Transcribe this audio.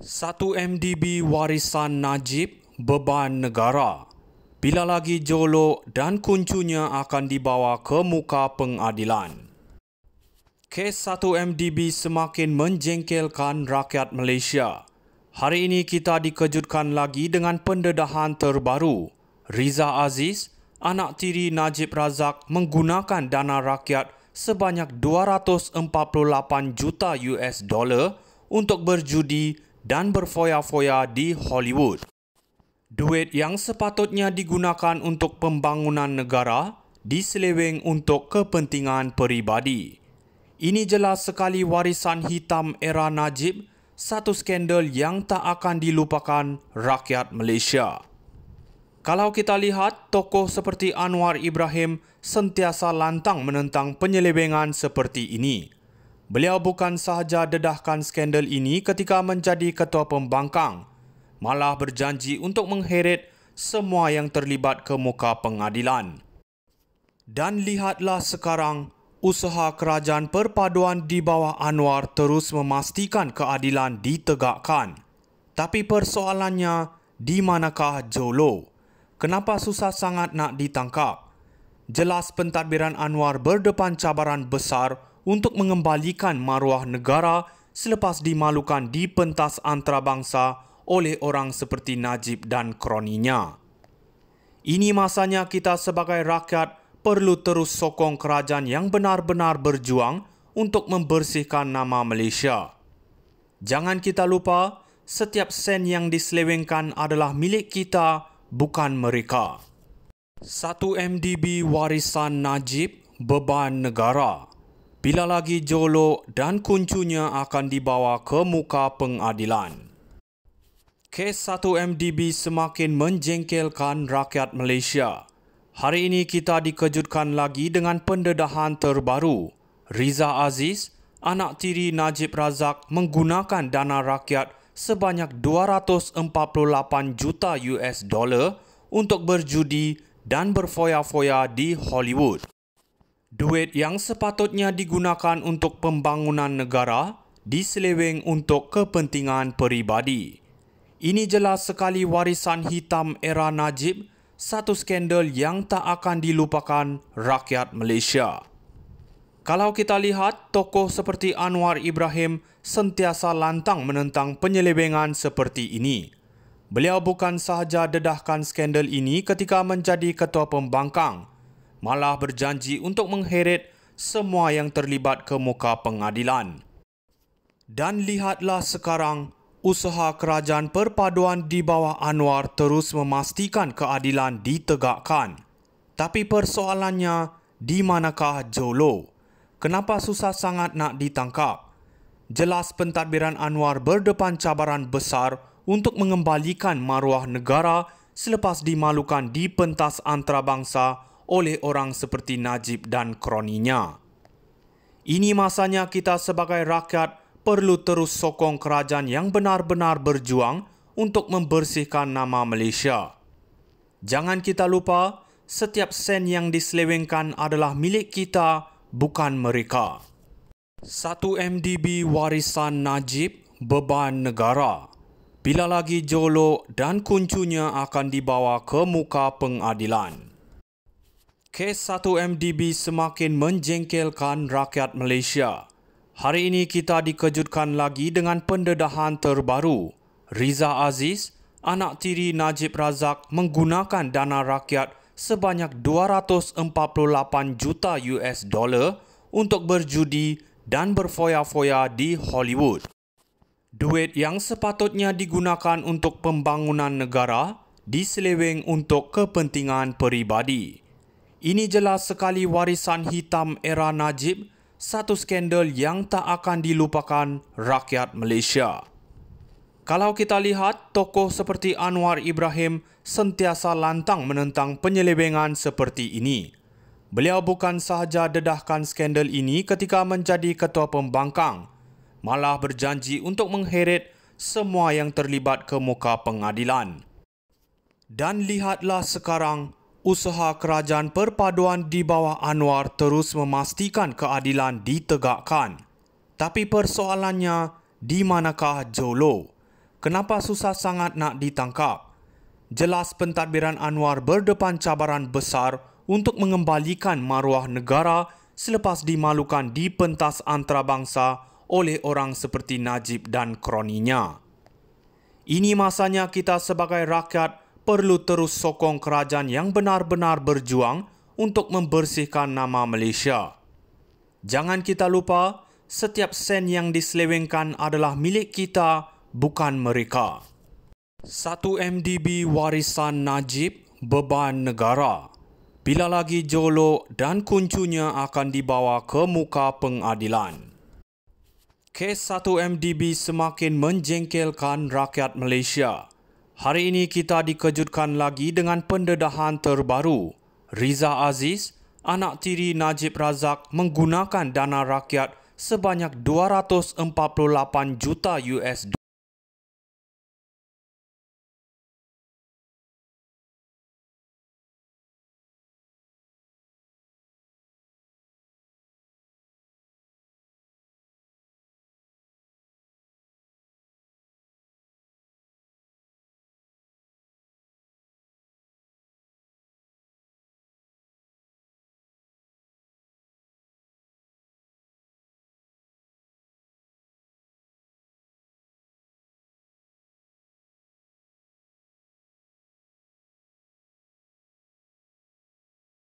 1 MDB warisan Najib beban negara. Bila lagi Jolo dan kuncunya akan dibawa ke muka pengadilan. Kes 1 MDB semakin menjengkelkan rakyat Malaysia. Hari ini kita dikejutkan lagi dengan pendedahan terbaru. Riza Aziz, anak tiri Najib Razak, menggunakan dana rakyat sebanyak 248 juta US dollar untuk berjudi dan berfoya-foya di Hollywood. Duit yang sepatutnya digunakan untuk pembangunan negara diseleweng untuk kepentingan peribadi. Ini jelas sekali warisan hitam era Najib, satu skandal yang tak akan dilupakan rakyat Malaysia. Kalau kita lihat, tokoh seperti Anwar Ibrahim sentiasa lantang menentang penyelewengan seperti ini. Beliau bukan sahaja dedahkan skandal ini ketika menjadi ketua pembangkang, malah berjanji untuk mengheret semua yang terlibat ke muka pengadilan. Dan lihatlah sekarang, usaha kerajaan perpaduan di bawah Anwar terus memastikan keadilan ditegakkan. Tapi persoalannya, di manakah Jolo? Kenapa susah sangat nak ditangkap? Jelas pentadbiran Anwar berdepan cabaran besar untuk mengembalikan maruah negara selepas dimalukan di pentas antarabangsa oleh orang seperti Najib dan kroninya. Ini masanya kita sebagai rakyat perlu terus sokong kerajaan yang benar-benar berjuang untuk membersihkan nama Malaysia. Jangan kita lupa, setiap sen yang diselewengkan adalah milik kita, bukan mereka. 1 MDB warisan Najib beban negara. Bila lagi Jolo dan kuncunya akan dibawa ke muka pengadilan. Kes 1 MDB semakin menjengkelkan rakyat Malaysia. Hari ini kita dikejutkan lagi dengan pendedahan terbaru. Riza Aziz, anak tiri Najib Razak, menggunakan dana rakyat sebanyak 248 juta US dollar untuk berjudi dan berfoya-foya di Hollywood. Duit yang sepatutnya digunakan untuk pembangunan negara diseleweng untuk kepentingan peribadi. Ini jelas sekali warisan hitam era Najib, satu skandal yang tak akan dilupakan rakyat Malaysia. Kalau kita lihat, tokoh seperti Anwar Ibrahim sentiasa lantang menentang penyelewengan seperti ini. Beliau bukan sahaja dedahkan skandal ini ketika menjadi ketua pembangkang, malah berjanji untuk mengheret semua yang terlibat ke muka pengadilan. Dan lihatlah sekarang, usaha kerajaan perpaduan di bawah Anwar terus memastikan keadilan ditegakkan. Tapi persoalannya, di manakah Jolo? Kenapa susah sangat nak ditangkap? Jelas pentadbiran Anwar berdepan cabaran besar untuk mengembalikan maruah negara selepas dimalukan di pentas antarabangsa oleh orang seperti Najib dan kroninya. Ini masanya kita sebagai rakyat perlu terus sokong kerajaan yang benar-benar berjuang untuk membersihkan nama Malaysia. Jangan kita lupa, setiap sen yang diselewengkan adalah milik kita, bukan mereka. 1 MDB warisan Najib beban negara. Bila lagi Jolo dan kuncunya akan dibawa ke muka pengadilan. Kes 1 MDB semakin menjengkelkan rakyat Malaysia. Hari ini kita dikejutkan lagi dengan pendedahan terbaru. Riza Aziz, anak tiri Najib Razak, menggunakan dana rakyat sebanyak 248 juta US dollar untuk berjudi dan berfoya-foya di Hollywood. Duit yang sepatutnya digunakan untuk pembangunan negara diseleweng untuk kepentingan peribadi. Ini jelas sekali warisan hitam era Najib, satu skandal yang tak akan dilupakan rakyat Malaysia. Kalau kita lihat, tokoh seperti Anwar Ibrahim sentiasa lantang menentang penyelewengan seperti ini. Beliau bukan sahaja dedahkan skandal ini ketika menjadi ketua pembangkang, malah berjanji untuk mengheret semua yang terlibat ke muka pengadilan. Dan lihatlah sekarang, usaha kerajaan perpaduan di bawah Anwar terus memastikan keadilan ditegakkan. Tapi persoalannya, di manakah Jolo? kenapa susah sangat nak ditangkap? Jelas pentadbiran Anwar berdepan cabaran besar untuk mengembalikan maruah negara selepas dimalukan di pentas antarabangsa oleh orang seperti Najib dan kroninya. Ini masanya kita sebagai rakyat perlu terus sokong kerajaan yang benar-benar berjuang untuk membersihkan nama Malaysia. Jangan kita lupa, setiap sen yang diselewengkan adalah milik kita, bukan mereka. 1 MDB warisan Najib, beban negara. Bila lagi Jolo dan kuncunya akan dibawa ke muka pengadilan. Kes 1 MDB semakin menjengkelkan rakyat Malaysia. Hari ini kita dikejutkan lagi dengan pendedahan terbaru. Riza Aziz, anak tiri Najib Razak, menggunakan dana rakyat sebanyak 248 juta US